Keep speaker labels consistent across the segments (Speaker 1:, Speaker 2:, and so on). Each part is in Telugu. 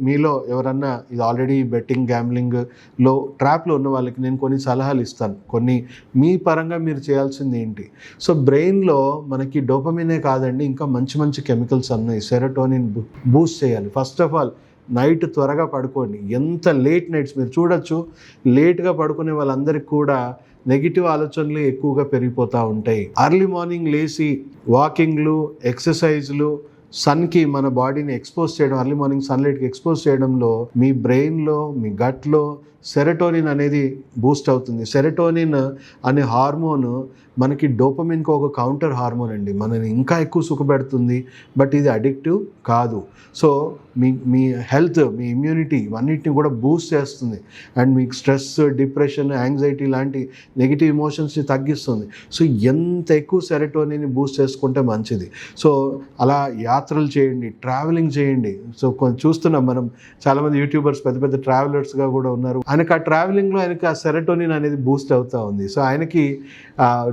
Speaker 1: మీలో ఎవరన్నా ఇది ఆల్రెడీ బెట్టింగ్ గ్యాంబ్లింగ్లో ట్రాప్లో ఉన్న వాళ్ళకి నేను కొన్ని సలహాలు ఇస్తాను. కొన్ని మీ పరంగా మీరు చేయాల్సింది ఏంటి. సో బ్రెయిన్లో మనకి డోపమినే కాదండి, ఇంకా మంచి మంచి కెమికల్స్ ఉన్నాయి. సెరోటోనిన్ బూస్ట్ చేయాలి. ఫస్ట్ ఆఫ్ ఆల్ నైట్ త్వరగా పడుకోండి. ఎంత లేట్ నైట్స్ మీరు చూడొచ్చు, లేట్గా పడుకునే వాళ్ళందరికీ కూడా నెగిటివ్ ఆలోచనలు ఎక్కువగా పెరిగిపోతూ ఉంటాయి. అర్లీ మార్నింగ్ లేచి వాకింగ్లు, ఎక్సర్సైజ్లు, సన్కి మన బాడీని ఎక్స్పోజ్ చేయడం, అర్లీ మార్నింగ్ సన్లైట్కి ఎక్స్పోజ్ చేయడంలో మీ బ్రెయిన్లో, మీ గట్లో సెరోటోనిన్ అనేది బూస్ట్ అవుతుంది. సెరోటోనిన్ అనే హార్మోన్ మనకి డోపమిన్కి ఒక కౌంటర్ హార్మోన్ అండి. మనని ఇంకా ఎక్కువ సుఖపెడుతుంది, బట్ ఇది అడిక్టివ్ కాదు. సో మీ హెల్త్, మీ ఇమ్యూనిటీ ఇవన్నిటిని కూడా బూస్ట్ చేస్తుంది. అండ్ మీకు స్ట్రెస్, డిప్రెషన్, యాంగ్జైటీ లాంటి నెగిటివ్ ఎమోషన్స్ని తగ్గిస్తుంది. సో ఎంత ఎక్కువ సెరోటోనిన్ని బూస్ట్ చేసుకుంటే మంచిది. సో అలా యాత్రలు చేయండి, ట్రావెలింగ్ చేయండి. సో చూస్తున్నాం మనం, చాలామంది యూట్యూబర్స్ పెద్ద పెద్ద ట్రావెలర్స్గా కూడా ఉన్నారు. ఆయనకు ఆ ట్రావెలింగ్లో ఆయనకి ఆ సెరోటోనిన్ అనేది బూస్ట్ అవుతూ ఉంది. సో ఆయనకి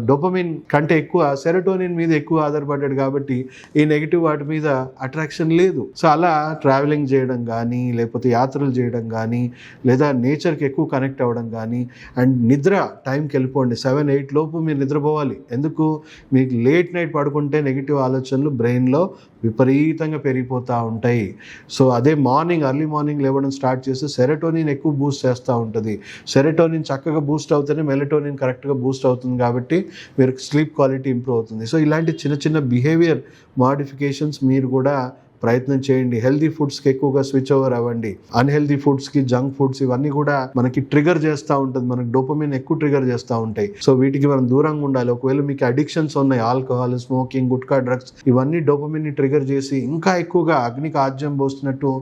Speaker 1: డోపమిన్ కంటే ఎక్కువ సెరోటోనిన్ మీద ఎక్కువ ఆధారపడ్డాడు కాబట్టి ఈ నెగిటివ్ వాటి మీద అట్రాక్షన్ లేదు. సో అలా ట్రావెలింగ్ చేయడం కానీ, లేకపోతే యాత్రలు చేయడం కానీ, లేదా నేచర్కి ఎక్కువ కనెక్ట్ అవ్వడం కానీ, అండ్ నిద్ర టైంకి వెళ్ళిపోండి. 7-8 లోపు మీరు నిద్రపోవాలి. ఎందుకు? మీకు లేట్ నైట్ పడుకుంటే నెగిటివ్ ఆలోచనలు బ్రెయిన్లో విపరీతంగా పెరిగిపోతూ ఉంటాయి. సో అదే మార్నింగ్, అర్లీ మార్నింగ్ లేవడం స్టార్ట్ చేస్తే సెరోటోనిన్ ఎక్కువ బూస్ట్ చేస్తూ ఉంటుంది. సెరోటోనిన్ చక్కగా బూస్ట్ అవుతేనే మెలటోనిన్ కరెక్ట్గా బూస్ట్ అవుతుంది కాబట్టి మీరు స్లీప్ క్వాలిటీ ఇంప్రూవ్ అవుతుంది. సో ఇలాంటి చిన్న చిన్న బిహేవియర్ మాడిఫికేషన్స్ మీరు కూడా ప్రయత్నం చేయండి. హెల్దీ ఫుడ్స్కి ఎక్కువగా స్విచ్ ఓవర్ అవ్వండి. అన్హెల్దీ ఫుడ్స్కి, జంక్ ఫుడ్స్ ఇవన్నీ కూడా మనకి ట్రిగర్ చేస్తూ ఉంటుంది. మనకి డోపమిన్ ఎక్కువ ట్రిగర్ చేస్తూ ఉంటాయి. సో వీటికి మనం దూరంగా ఉండాలి. ఒకవేళ మీకు అడిక్షన్స్ ఉన్నాయి, ఆల్కహాల్, స్మోకింగ్, గుట్కా, డ్రగ్స్, ఇవన్నీ డోపమిన్ని ట్రిగర్ చేసి ఇంకా ఎక్కువగా అగ్నికి ఆజ్యం పోస్తున్నట్టు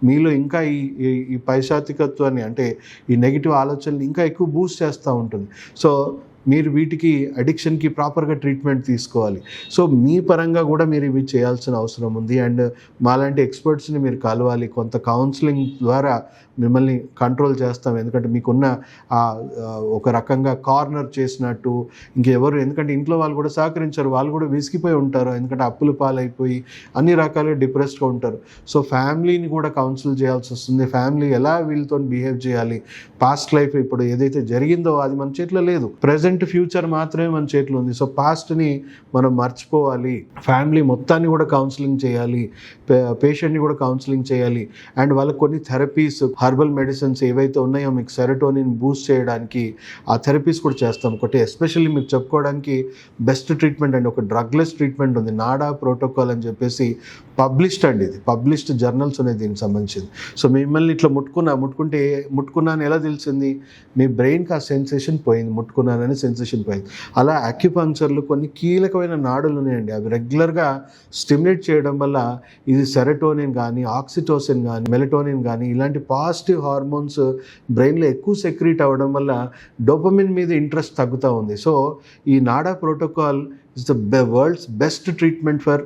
Speaker 1: మీలో ఇంకా ఈ పైశాచికత్వాన్ని, అంటే ఈ నెగిటివ్ ఆలోచనలు ఇంకా ఎక్కువ బూస్ట్ చేస్తూ ఉంటుంది. సో మీరు వీటికి అడిక్షన్కి ప్రాపర్గా ట్రీట్మెంట్ తీసుకోవాలి. సో మీ పరంగా కూడా మీరు ఇవి చేయాల్సిన అవసరం ఉంది. అండ్ మాలాంటి ఎక్స్పర్ట్స్ని మీరు కలవాలి. కొంత కౌన్సిలింగ్ ద్వారా మిమ్మల్ని కంట్రోల్ చేస్తాం. ఎందుకంటే మీకున్న ఒక రకంగా కార్నర్ చేసినట్టు ఇంకెవరు, ఎందుకంటే ఇంట్లో వాళ్ళు కూడా సహకరించారు, వాళ్ళు కూడా విసిగిపోయి ఉంటారు. ఎందుకంటే అప్పులు పాలైపోయి అన్ని రకాలుగా డిప్రెస్డ్గా ఉంటారు. సో ఫ్యామిలీని కూడా కౌన్సిల్ చేయాల్సి వస్తుంది. ఫ్యామిలీ ఎలా వీళ్ళతో బిహేవ్ చేయాలి, పాస్ట్ లైఫ్ ఇప్పుడు ఏదైతే జరిగిందో అది మన చేతిలో లేదు. ప్రజెంట్ ఫ్యూచర్ మాత్రమే మన చేతిలో ఉంది. సో పాస్ట్ని మనం మర్చిపోవాలి. ఫ్యామిలీ మొత్తాన్ని కూడా కౌన్సిలింగ్ చేయాలి, పేషెంట్ని కూడా కౌన్సిలింగ్ చేయాలి. అండ్ వాళ్ళకి కొన్ని థెరపీస్, హర్బల్ మెడిసిన్స్ ఏవైతే ఉన్నాయో మీకు సెరోటోనిన్ బూస్ట్ చేయడానికి ఆ థెరపీస్ కూడా చేస్తాం. ఒకటి ఎస్పెషల్లీ మీకు చెప్పుకోవడానికి బెస్ట్ ట్రీట్మెంట్ అండి, ఒక డ్రగ్లెస్ ట్రీట్మెంట్ ఉంది, నాడా ప్రోటోకాల్ అని చెప్పేసి పబ్లిష్డ్ అండి. ఇది పబ్లిష్డ్ జర్నల్స్ ఉన్నాయి దీనికి సంబంధించింది. సో మిమ్మల్ని ఇట్లా ముట్టుకున్నాను ఎలా తెలిసింది? మీ బ్రెయిన్కి ఆ సెన్సేషన్ పోయింది, ముట్టుకున్నానని సెన్సేషన్ పోయింది. అలా అక్యుపంక్చర్లు కొన్ని కీలకమైన నాడులు ఉన్నాయండి. అవి రెగ్యులర్గా స్టిమ్యులేట్ చేయడం వల్ల ఇది సెరోటోనిన్ కానీ, ఆక్సిటోసిన్ కానీ, మెలటోనిన్ కానీ ఇలాంటి పాజిటివ్ హార్మోన్స్ బ్రెయిన్లో ఎక్కువ సెక్రీట్ అవ్వడం వల్ల డోపమిన్ మీద ఇంట్రెస్ట్ తగ్గుతూ ఉంది. సో ఈ NADA protocol is the world's best treatment for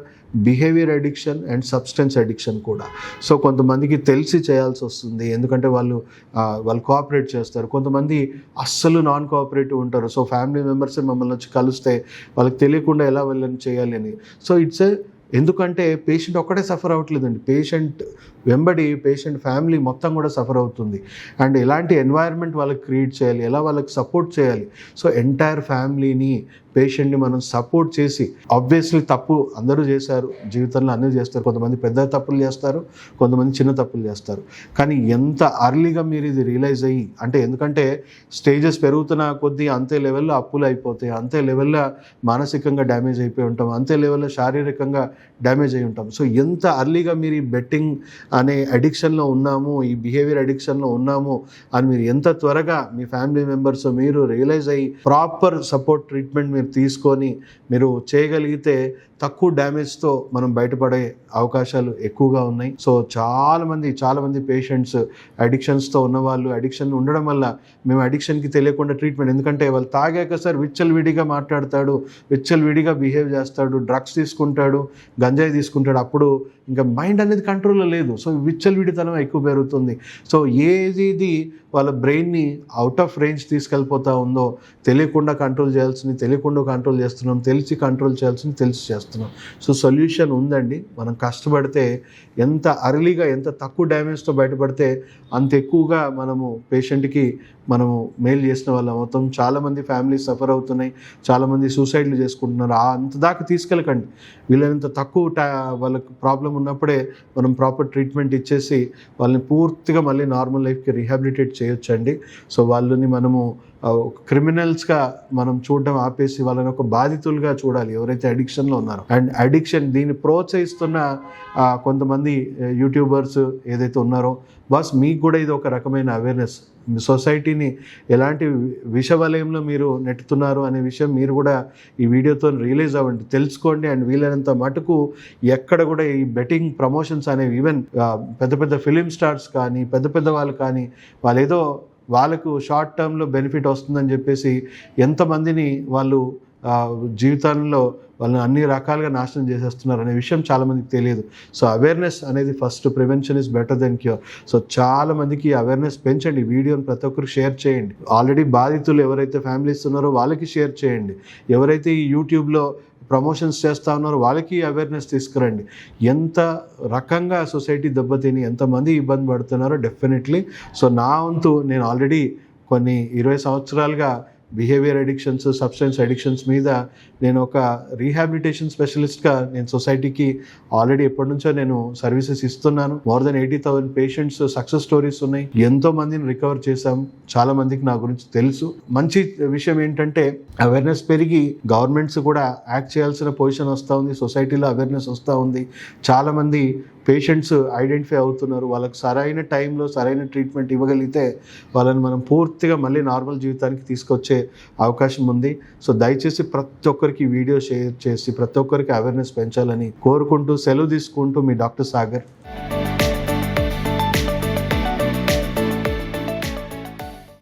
Speaker 1: behaviour addiction and substance addiction కూడా. సో కొంతమందికి తెలిసి చేయాల్సి వస్తుంది, ఎందుకంటే వాళ్ళు కోఆపరేట్ చేస్తారు. కొంతమంది అస్సలు నాన్ కోఆపరేటివ్ ఉంటారు. సో ఫ్యామిలీ మెంబర్స్ మమ్మల్ని వచ్చి కలిస్తే వాళ్ళకి తెలియకుండా ఎలా వెళ్ళని చేయాలి అని. సో ఎందుకంటే పేషెంట్ ఒక్కడే సఫర్ అవ్వట్లేదండి, పేషెంట్ వెంబడి పేషెంట్ ఫ్యామిలీ మొత్తం కూడా సఫర్ అవుతుంది. అండ్ ఎలాంటి ఎన్వైర్న్మెంట్ వాళ్ళకి క్రియేట్ చేయాలి, ఎలా వాళ్ళకి సపోర్ట్ చేయాలి. సో ఎంటైర్ ఫ్యామిలీని, పేషెంట్ని మనం సపోర్ట్ చేసి, ఆబ్వియస్లీ తప్పు అందరూ చేశారు, జీవితంలో అన్నీ చేస్తారు. కొంతమంది పెద్ద తప్పులు చేస్తారు, కొంతమంది చిన్న తప్పులు చేస్తారు. కానీ ఎంత అర్లీగా మీరు ఇది రియలైజ్ అయ్యి, అంటే ఎందుకంటే స్టేజెస్ పెరుగుతున్న కొద్దీ అంతే లెవెల్లో అప్పులు అయిపోతాయి, అంతే లెవెల్లో మానసికంగా డ్యామేజ్ అయిపోయి ఉంటాం, అంతే లెవెల్లో శారీరకంగా డ్యామేజ్ అయి ఉంటాం. సో ఎంత అర్లీగా మీరు ఈ బెట్టింగ్ అనే అడిక్షన్లో ఉన్నాము, ఈ బిహేవియర్ అడిక్షన్లో ఉన్నాము అని మీరు ఎంత త్వరగా మీ ఫ్యామిలీ మెంబర్స్ మీరు రియలైజ్ అయ్యి ప్రాపర్ సపోర్ట్ ట్రీట్మెంట్ మీరు తీసుకొని మీరు చేయగలిగితే తక్కువ డ్యామేజ్తో మనం బయటపడే అవకాశాలు ఎక్కువగా ఉన్నాయి. సో చాలామంది పేషెంట్స్ అడిక్షన్స్తో ఉన్నవాళ్ళు, అడిక్షన్ ఉండడం వల్ల మేము అడిక్షన్కి తెలియకుండా ట్రీట్మెంట్, ఎందుకంటే వాళ్ళు తాగాక సార్ విచ్చలవిడిగా మాట్లాడతాడు, విచ్చలవిడిగా బిహేవ్ చేస్తాడు, డ్రగ్స్ తీసుకుంటాడు, గంజాయి తీసుకుంటాడు, అప్పుడు ఇంకా మైండ్ అనేది కంట్రోల్లో లేదు. సో విచ్చలవిడితనం ఎక్కువ పెరుగుతుంది. సో ఏది వాళ్ళ బ్రెయిన్ని అవుట్ ఆఫ్ రేంజ్ తీసుకెళ్ళిపోతూ ఉందో తెలియకుండా కంట్రోల్ చేయాల్సింది తెలియకుండా కంట్రోల్ చేస్తున్నాం, తెలిసి కంట్రోల్ చేయాల్సింది తెలిసి చేస్తున్నాం. సో సొల్యూషన్ ఉందండి. మనం కష్టపడితే ఎంత అర్లీగా ఎంత తక్కువ డ్యామేజ్తో బయటపడితే అంత ఎక్కువగా మనము పేషెంట్కి మనము మెయిల్ చేసిన వాళ్ళం అవుతాం. చాలామంది ఫ్యామిలీస్ సఫర్ అవుతున్నాయి, చాలామంది సూసైడ్లు చేసుకుంటున్నారు. అంత దాకా తీసుకెళ్ళకండి. వీళ్ళంత తక్కువ వాళ్ళకి ప్రాబ్లం ఉన్నప్పుడే మనం ప్రాపర్ ట్రీట్మెంట్ ఇచ్చేసి వాళ్ళని పూర్తిగా మళ్ళీ నార్మల్ లైఫ్కి రీహాబిలిటేట్ చేయొచ్చండి. సో వాళ్ళని మనము క్రిమినల్స్గా మనం చూడడం ఆపేసి వాళ్ళని ఒక బాధితులుగా చూడాలి ఎవరైతే అడిక్షన్లో ఉన్నారో. అండ్ అడిక్షన్ దీన్ని ప్రోత్సహిస్తున్న కొంతమంది యూట్యూబర్స్ ఏదైతే ఉన్నారో బాస్, మీకు కూడా ఇది ఒక రకమైన అవేర్నెస్. సొసైటీని ఎలాంటి విషవలయంలో మీరు నెట్టుతున్నారు అనే విషయం మీరు కూడా ఈ వీడియోతో రియలైజ్ అవ్వండి, తెలుసుకోండి. అండ్ వీలైనంత మటుకు ఎక్కడ కూడా ఈ బెట్టింగ్ ప్రమోషన్స్ అనేవి ఈవెన్ పెద్ద పెద్ద ఫిలిం స్టార్స్ కానీ పెద్ద వాళ్ళు కానీ వాళ్ళు ఏదో వాళ్ళకు షార్ట్ టర్మ్లో బెనిఫిట్ వస్తుందని చెప్పేసి ఎంతమందిని వాళ్ళు జీవితంలో వాళ్ళని అన్ని రకాలుగా నాశనం చేసేస్తున్నారు అనే విషయం చాలామందికి తెలియదు. సో అవేర్నెస్ అనేది first, prevention is better than cure. So చాలామందికి అవేర్నెస్ పెంచండి, వీడియోని ప్రతి ఒక్కరికి షేర్ చేయండి. ఆల్రెడీ బాధితులు ఎవరైతే ఫ్యామిలీస్ ఉన్నారో వాళ్ళకి షేర్ చేయండి. ఎవరైతే ఈ యూట్యూబ్లో ప్రమోషన్స్ చేస్తూ ఉన్నారో వాళ్ళకి అవేర్నెస్ తీసుకురండి. ఎంత రకంగా సొసైటీ దెబ్బతిని ఎంతమంది ఇబ్బంది పడుతున్నారో డెఫినెట్లీ. సో నా వంతు నేను ఆల్రెడీ కొన్ని 20 సంవత్సరాలుగా బిహేవియర్ అడిక్షన్స్, సబ్స్టెన్స్ అడిక్షన్స్ మీద నేను ఒక రీహాబిలిటేషన్ స్పెషలిస్ట్గా నేను సొసైటీకి ఆల్రెడీ ఎప్పటి నుంచో నేను సర్వీసెస్ ఇస్తున్నాను. More than 80,000 patients success stories ఉన్నాయి. ఎంతో మందిని రికవర్ చేశాం. చాలా మందికి నా గురించి తెలుసు. మంచి విషయం ఏంటంటే అవేర్నెస్ పెరిగి గవర్నమెంట్స్ కూడా యాక్ట్ చేయాల్సిన పొజిషన్ వస్తూ ఉంది, సొసైటీలో అవేర్నెస్ వస్తూ ఉంది. చాలామంది పేషెంట్స్ ఐడెంటిఫై అవుతున్నారు. వాళ్ళకి సరైన టైంలో సరైన ట్రీట్మెంట్ ఇవ్వగలిగితే వాళ్ళని మనం పూర్తిగా మళ్ళీ నార్మల్ జీవితానికి తీసుకొచ్చే అవకాశం ఉంది. సో దయచేసి ప్రతి ఒక్కరికి వీడియో షేర్ చేసి ప్రతి ఒక్కరికి అవేర్నెస్ పెంచాలని కోరుకుంటూ సెలవు తీసుకుంటూ మీ డాక్టర్ సాగర్.